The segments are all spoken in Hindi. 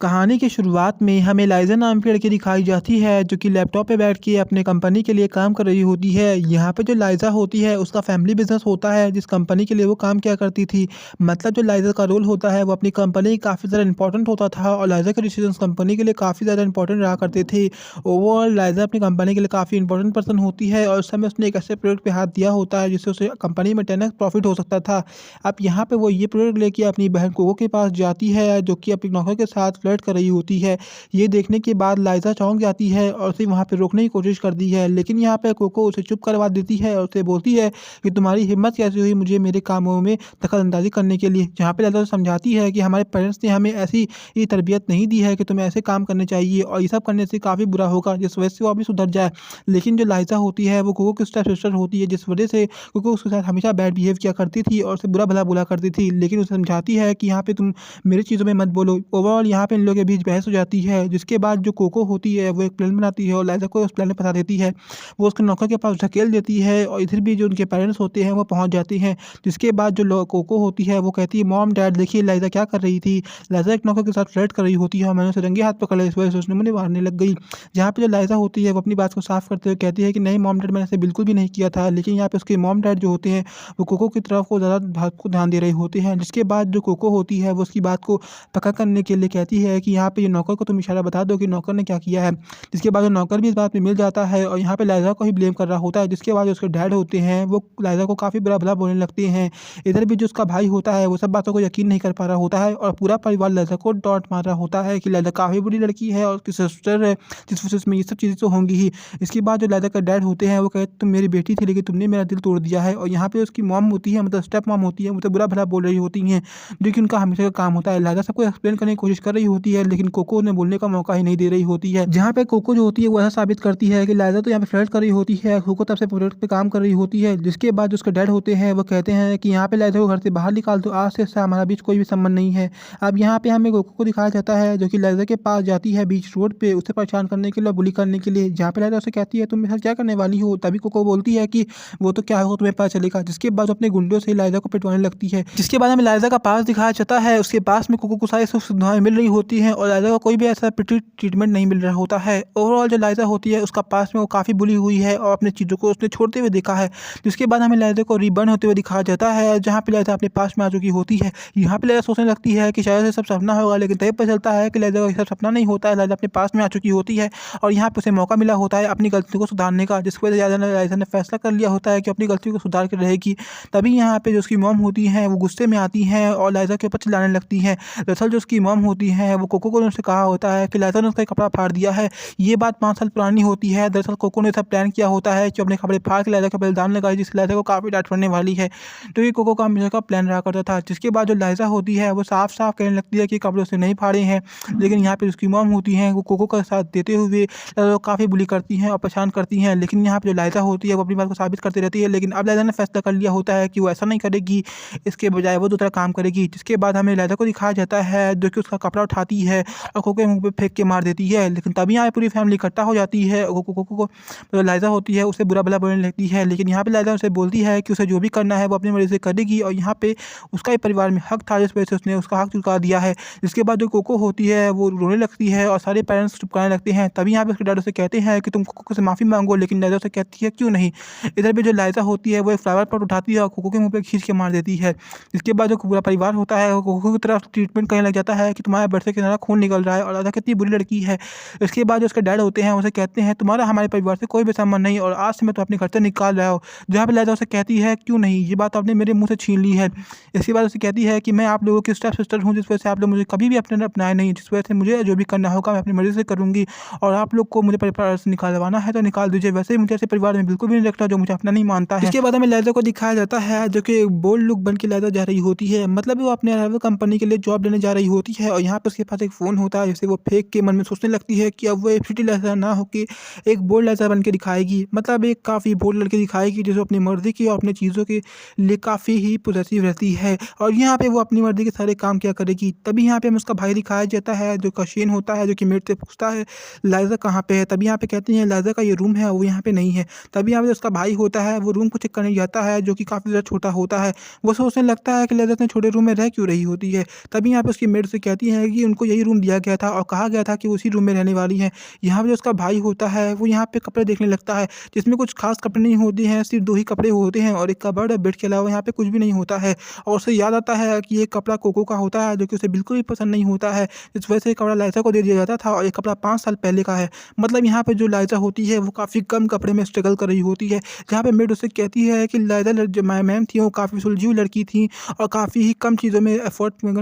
कहानी की शुरुआत में हमें लाइज़ा नाम की लड़की दिखाई जाती है जो कि लैपटॉप पे बैठ के अपने कंपनी के लिए काम कर रही होती है। यहाँ पे जो लाइज़ा होती है उसका फैमिली बिज़नेस होता है जिस कंपनी के लिए वो काम किया करती थी। मतलब जो लाइज़ा का रोल होता है वो अपनी कंपनी काफ़ी ज़्यादा इम्पोर्टेंट होता था और लाइज़ा के डिसीजंस कंपनी के लिए काफ़ी ज़्यादा इम्पोर्टेंट रहा करते थे। ओवरऑल लाइज़ा अपनी कंपनी के लिए काफ़ी इंपॉर्टेंट पर्सन होती है और उस समय उसने एक ऐसे प्रोडक्ट पे हाथ दिया होता है जिससे उसे कंपनी में 10x प्रॉफ़िट हो सकता था। अब यहाँ पे वो ये प्रोडक्ट लेके अपनी बहन कोको के पास जाती है जो कि अपनी नौकर के साथ फ्लर्ट कर रही होती है। ये देखने के बाद लाइज़ा चौंक जाती है और उसे वहाँ पे रोकने की कोशिश करती है, लेकिन यहाँ पे कोको उसे चुप करवा देती है और उसे बोलती है कि तुम्हारी हिम्मत कैसे हुई मुझे मेरे कामों में दखल-अंदाज़ी करने के लिए। जहाँ पे लाइज़ा उसे समझाती है कि हमारे पेरेंट्स ने हमें ऐसी ये तरबियत नहीं दी है कि तुम्हें ऐसे काम करने चाहिए और ये सब करने से काफ़ी बुरा होगा, जिस वजह से वो अभी सुधर जाए। लेकिन जो लाइज़ा होती है वो कोको की स्टेप सिस्टर होती है, जिस वजह से कोको उसके साथ हमेशा बैड बिहेव किया करती थी और उसे बुरा-भला बोला करती थी। लेकिन उसे समझाती है कि यहाँ पे तुम मेरी चीज़ों में मत बोलो। ओवरऑल यहाँ पे इन लोगों के बीच बहस हो जाती है, जिसके बाद जो कोको होती है वो एक प्लान बनाती है और लाइज़ा को उस प्लान में फँसा देती है। वो उसके नौकर के पास धकेल देती है और इधर भी जो उनके पेरेंट्स होते हैं वो पहुँच जाते हैं। जिसके बाद जो लो कोको होती है वो कहती है मॉम डैड देखिए लाइज़ा क्या कर रही थी। लाइज़ा एक नौकर के साथ फ्लर्ट कर रही होती है और मैंने उसे रंगे हाथ पकड़ लिया, इस वजह से उसने मुझे मारने लग गई। जहाँ पे जो लाइज़ा होती है वो अपनी बात को साफ करते हुए कहती है कि नहीं मॉम डैड मैंने ऐसे बिल्कुल भी नहीं किया था। लेकिन यहाँ पे उसके मॉम डैड जो होते हैं वो कोको की तरफ को ज़्यादा बात को ध्यान दे रहे होते हैं। जिसके बाद जो कोको होती है वो उसकी बात को पक्का करने के लिए कहती है कि यहाँ पे ये नौकर को तुम इशारा बता दो कि नौकर ने क्या किया है। जिसके बाद वो नौकर भी इस बात में मिल जाता है और यहाँ पे लाइज़ा को ही ब्लेम कर रहा होता है। जिसके बाद जो उसके डैड होते हैं वो लाइज़ा को काफ़ी बुरा-भला बोलने लगते हैं। इधर भी जो उसका भाई होता है वो सब बातों को यकीन नहीं कर पा रहा होता है और पूरा परिवार लाइज़ा को डाँट मार रहा होता है कि लाइज़ा काफ़ी बुरी लड़की है और उसकी सिस्टर है, जिस वजह से ये सब चीज़ें तो होंगी ही। इसके बाद जो लाइज़ा का डैड होते हैं वो कहते तुम मेरी बेटी थी लेकिन तुमने मेरा दिल तोड़ दिया है और यहाँ पे उसकी मॉम होती है मतलब स्टेप मॉम होती है, मुझे बुरा-भला बोल रही होती हैं, जो कि उनका हमेशा का काम होता है। लाइज़ा सबको एक्सप्लेन करने की कोशिश कर रही होती है लेकिन कोको उन्हें बोलने का मौका ही नहीं दे रही होती है। जहाँ पे कोको जो होती है वो ऐसा साबित करती है कि लाइज़ा तो यहाँ पे फ्लर्ट कर रही होती है, कोको तब से प्रोजेक्ट पे काम कर रही होती है। जिसके बाद जो उसके डैड होते हैं वो कहते हैं कि यहाँ पे लाइज़ा को घर से बाहर निकाल दो, आज से हमारा बीच कोई भी संबंध नहीं है। अब यहाँ पे हमें कोको को दिखाया जाता है जो कि लाइज़ा के पास जाती है बीच रोड पे उसे परेशान करने के लिए, बुली करने के लिए। जहाँ पे लाइज़ा उसे कहती है तुम मेरे साथ क्या करने वाली हो? तभी कोको बोलती है कि वो तो क्या हो तुम्हें पता चलेगा। जिसके बाद वो अपने गुंडों से लाइज़ा को पिटवाने लगती है। जिसके बाद हमें लाइज़ा का पास दिखाया जाता है, उसके पास में कोको को सारी सुख सुविधाएँ मिल रही होती हैं और लाइज़ा को कोई भी ऐसा ट्रीटमेंट नहीं मिल रहा होता है। ओवरऑल जो लाइज़ा होती है उसका पास में वो काफ़ी बुली हुई है और अपनी चीज़ों को उसने छोड़ते हुए देखा है। जिसके बाद हमें लाइज़ा को रीबर्न होते हुए दिखाया जाता है, जहाँ पे लाइज़ा अपने पास में आ चुकी होती है। यहाँ पे लाइज़ा सोचने लगती है कि शायद ये सब सपना होगा, लेकिन तभी पता चलता है कि लाइज़ा को ये सब सपना नहीं होता है। लाइज़ा अपने पास में आ चुकी होती है और यहाँ पे उसे मौका मिला होता है अपनी गलतियों को सुधारने का, जिसकी वजह से लाइज़ा ने फैसला कर लिया होता है कि अपनी गलतियों को सुधार के रहेगी। तभी यहाँ पे जो उसकी मॉम होती हैं वो गुस्से में आती हैं और लाइज़ा के ऊपर चिल्लाने लगती हैं। दरअसल जो उसकी मॉम होती है वो कोको को उनसे कहा होता है कि लाइज़ा ने उसका कपड़ा फाड़ दिया है। ये बात 5 साल पुरानी होती है। दरअसल कोको ने सब प्लान किया होता है कि अपने कपड़े फाड़ के लाइज़ा के ऊपर इल्ज़ाम लगाए, जिससे लाइज़ा को काफ़ी डाँट पड़ने वाली है। तो ये कोको का हमेशा का प्लान रहा करता था। जिसके बाद जो लाइज़ा होती है वो साफ-साफ कहने लगती है कि कपड़े उसने नहीं फाड़े हैं। लेकिन यहाँ पे उसकी मॉम होती हैं वो कोको का साथ देते हुए लाइज़ा को काफ़ी बुली करती हैं और परेशान करती हैं। लेकिन यहाँ पे जो लाइज़ा होती है वो अपनी बात को साबित करती रहती है। लेकिन अब लाइज़ा ने फैसला कर लिया होता है कि वो ऐसा नहीं करेगी, इसके बजाय वो दूसरा काम करेगी। जिसके बाद हमें लाइज़ा को दिखाया जाता है जो कि उसका कपड़ा उठाती है और कोको के मुँह पे फेंक के मार देती है। लेकिन तभी यहाँ पे पूरी फैमिली इकट्ठा हो जाती है और कोको को जो लाइज़ा होती है उसे बुरा-भला बोलने लगती है। लेकिन यहाँ पे लाइज़ा उसे बोलती है कि उसे जो भी करना है वो अपनी मर्ज़ी से करेगी और यहाँ पे उसका ही परिवार में हक था, जिस वजह से उसने उसका हक चुका दिया है। जिसके बाद जो कोको होती है वो रोने लगती है और सारे पेरेंट्स चिपकाने लगते हैं। तभी यहाँ पे उसके डैड उसे कहते हैं कि तुम कोको से माफ़ी माँगो, लेकिन लाइज़ा उसे कहती है क्यों नहीं। इधर भी जो लाइज़ा होती है वो एक फ्लावर पॉट उठाती है और कोको के मुँह पे खींच के मार देती है। इसके बाद जो पूरा परिवार होता है वो कोको की तरफ ट्रीटमेंट करने लग जाता है कि तुम्हारे ब्लड से कितना खून निकल रहा है और लाइज़ा कितनी बुरी लड़की है। इसके बाद जो उसके डैड होते हैं उसे कहते हैं तुम्हारा हमारे परिवार से कोई भी संबंध नहीं और आज से मैं तो अपने घर से निकाल रहा हूँ। जहाँ पे लाइज़ा उसे कहती है क्यों नहीं, ये बात आपने मेरे मुँह से छीन ली है। इसके बाद उसे कहती है कि मैं आप लोगों की स्टेप सिस्टर हूँ, जिस वजह से आप लोग मुझे कभी भी अपने अपनाए नहीं, जिस वजह से मुझे जो भी करना होगा मैं अपनी मर्ज़ी से करूँगी और आप लोग को मुझे परिवार से निकालवाना है तो निकाल दीजिए। वैसे ही मुझे ऐसे परिवार में बिल्कुल भी नहीं रखना जो मुझे अपना नहीं मानता है। इसके बाद हमें लाइज़ा को दिखाया जाता है जो कि बोल्ड लुक बन के लाइज़ा जा रही होती है, मतलब वो अपने अराइवल कंपनी के लिए जॉब लेने जा रही होती है और यहाँ पे उसके पास एक फ़ोन होता है जिसे वो फेंक के मन में सोचने लगती है कि अब वो एक सिटी लाइज़ा ना होके एक बोल्ड लाइज़ा बन के दिखाएगी, मतलब एक काफ़ी बोल्ड लड़की दिखाएगी जो अपनी मर्ज़ी की और अपनी चीज़ों के लिए काफ़ी ही पॉसेसिव रहती है और यहाँ पे वो अपनी मर्ज़ी के सारे काम किया करेगी। तभी यहाँ पे हमें उसका भाई दिखाया जाता है जो कशिन होता है, जो कि मेट से पूछता है लाइज़ा कहाँ पे है। तभी यहाँ पे कहते हैं लाइज़ा का ये रूम है वो यहाँ पे नहीं है। तभी यहाँ पे उसका भाई होता है वो रूम को चेक करने जाता है जो कि काफ़ी ज़्यादा छोटा होता है। वो सोचने लगता है कि लाइज़ा इतने छोटे रूम में रह क्यों रही होती है। तभी यहाँ पे उसकी मेट से कहती है कि उनको यही रूम दिया गया था और कहा गया था कि उसी रूम में रहने वाली हैं। यहाँ पे जो उसका भाई होता है वो यहाँ पे कपड़े देखने लगता है, जिसमें कुछ खास कपड़े नहीं होते हैं, सिर्फ 2 ही कपड़े होते हैं और एक कबर्ड और बेड के अलावा यहाँ पे कुछ भी नहीं होता है। और उसे याद आता है कि ये कपड़ा कोको का होता है, जो कि उसे बिल्कुल भी पसंद नहीं होता है। इस वजह से ये कपड़ा लाइज़ा को दे दिया जाता था और ये कपड़ा 5 साल पहले का है। मतलब यहाँ पे जो लाइज़ा होती है वो काफ़ी कम कपड़े में स्ट्रगल कर रही होती है। जहाँ पे मेड उससे कहती है कि लाइज़ा जो मैम थी वो काफ़ी सुलझी हुई लड़की थी और काफ़ी ही कम चीज़ों में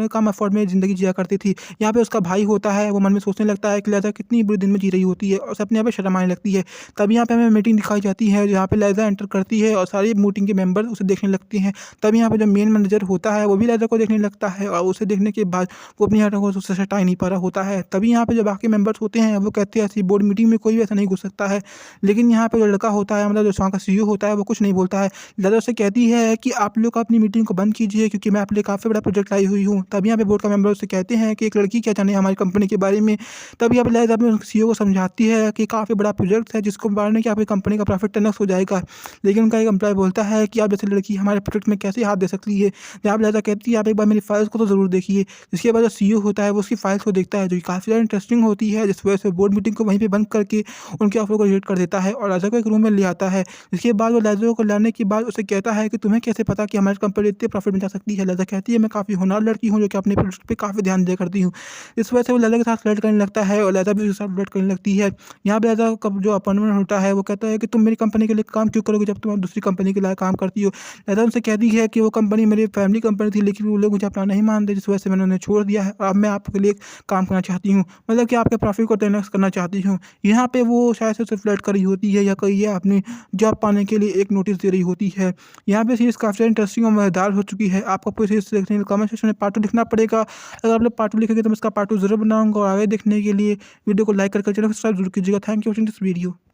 कम एफर्ट में ज़िंदगी जिया करती थी। यहाँ पे उसका भाई होता है, वो मन में सोचने लगता है कि लाइज़ा कितनी बुरे दिन में जी रही होती है और उसे अपने आप पे शर्म आने लगती है। तब यहाँ पे हमें मीटिंग दिखाई जाती है, जहाँ पे लाइज़ा एंटर करती है और सारी मीटिंग के मेंबर उसे देखने लगते हैं। तब यहाँ पे जो मेन मैनेजर होता है वो भी लाइज़ा को देखने लगता है और उसे देखने के बाद वो अपनी आँखों को उससे हटा ही नहीं पा रहा होता है। तभी यहाँ पे जो बाकी मेंबर्स होते हैं वो कहते हैं ऐसी बोर्ड मीटिंग में कोई भी ऐसा नहीं घुस सकता है। लेकिन यहाँ पे जो लड़का होता है, मतलब जो वहाँ का सीईओ होता है, वो कुछ नहीं बोलता है। लाइज़ा उससे कहती है कि आप लोग अपनी मीटिंग को बंद कीजिए, क्योंकि मैं आपके लिए काफ़ी बड़ा प्रोजेक्ट लाई हुई हूँ। तब यहाँ पे बोर्ड का मेंबर उससे कहते हैं कि एक लड़की क्या जाने हमारी कंपनी के बारे में। तब यहाँ पे लाइज़ा अपने सीईओ को समझाती है कि काफ़ी बड़ा प्रोजेक्ट है जिसको मारने कि आपकी कंपनी का प्रॉफिट 10x हो जाएगा। लेकिन उनका एक एम्प्लॉय बोलता है कि आप जैसी लड़की हमारे प्रोजेक्ट में कैसे हाथ दे सकती है। जहाँ पे लाइज़ा कहती है आप एक बार मेरी फाइल्स को तो ज़रूर देखिए। जिसके बाद जो सीईओ होता है वो उसकी फाइल्स को देखता है, जो कि काफ़ी ज़्यादा इंटरेस्टिंग होती है, जिस वजह से बोर्ड मीटिंग को वहीं पे बंद करके उनके ऑफर को रिजेक्ट कर देता है और लाइज़ा को एक रूम में ले आता है। जिसके बाद वो लाइज़ा को लाने के बाद उसे कहता है कि तुम्हें कैसे पता कि हमारी कंपनी इतने प्रॉफिट में जा सकती है। लाइज़ा कहती है मैं काफ़ी होनहार लड़की हूँ, जो कि अपने प्रोजेक्ट पे काफ़ी ध्यान दिया करती हूँ। इस वजह से वो लाइज़ा के साथ फ्लर्ट करने लगता है और लाइज़ा भी उसके साथ फ्लर्ट करने लगती है। यहाँ पे लाइज़ा का जो अपॉइंटमेंट होता है वो कहता है कि तुम मेरी कंपनी के लिए काम क्यों करोगे जब तुम दूसरी कंपनी के लिए काम करती हो। लाइज़ा उनसे कहती है कि वो कंपनी मेरी फैमिली कंपनी थी, लेकिन वो लोग मुझे अपना नहीं मानते, जिस वजह से मैंने उन्हें छोड़ दिया है और अब मैं आपके लिए काम करना चाहती हूँ। मतलब कि आपके प्रॉफिट को 10x करना चाहती हूँ। यहाँ पे वो शायद से उसे फ्लर्ट कर रही होती है या कहीं ये अपनी जॉब पाने के लिए एक नोटिस दे रही होती है। यहाँ पे सीरीज़ काफ़ी इंटरेस्टिंग और मज़ेदार हो चुकी है। आपको पूरी सीरीज़ देखने के लिए कमेंट सेक्शन में पार्ट 2 लिखना पड़ेगा। अगर आप लोग पार्ट 2 लिखेंगे तो मैं इसका पार्ट 2 ज़रूर बनाऊँगा और आगे देखने के लिए वीडियो को लाइक करके चैनल को सब्सक्राइब ज़रूर कीजिएगा। Thank you for watching this video.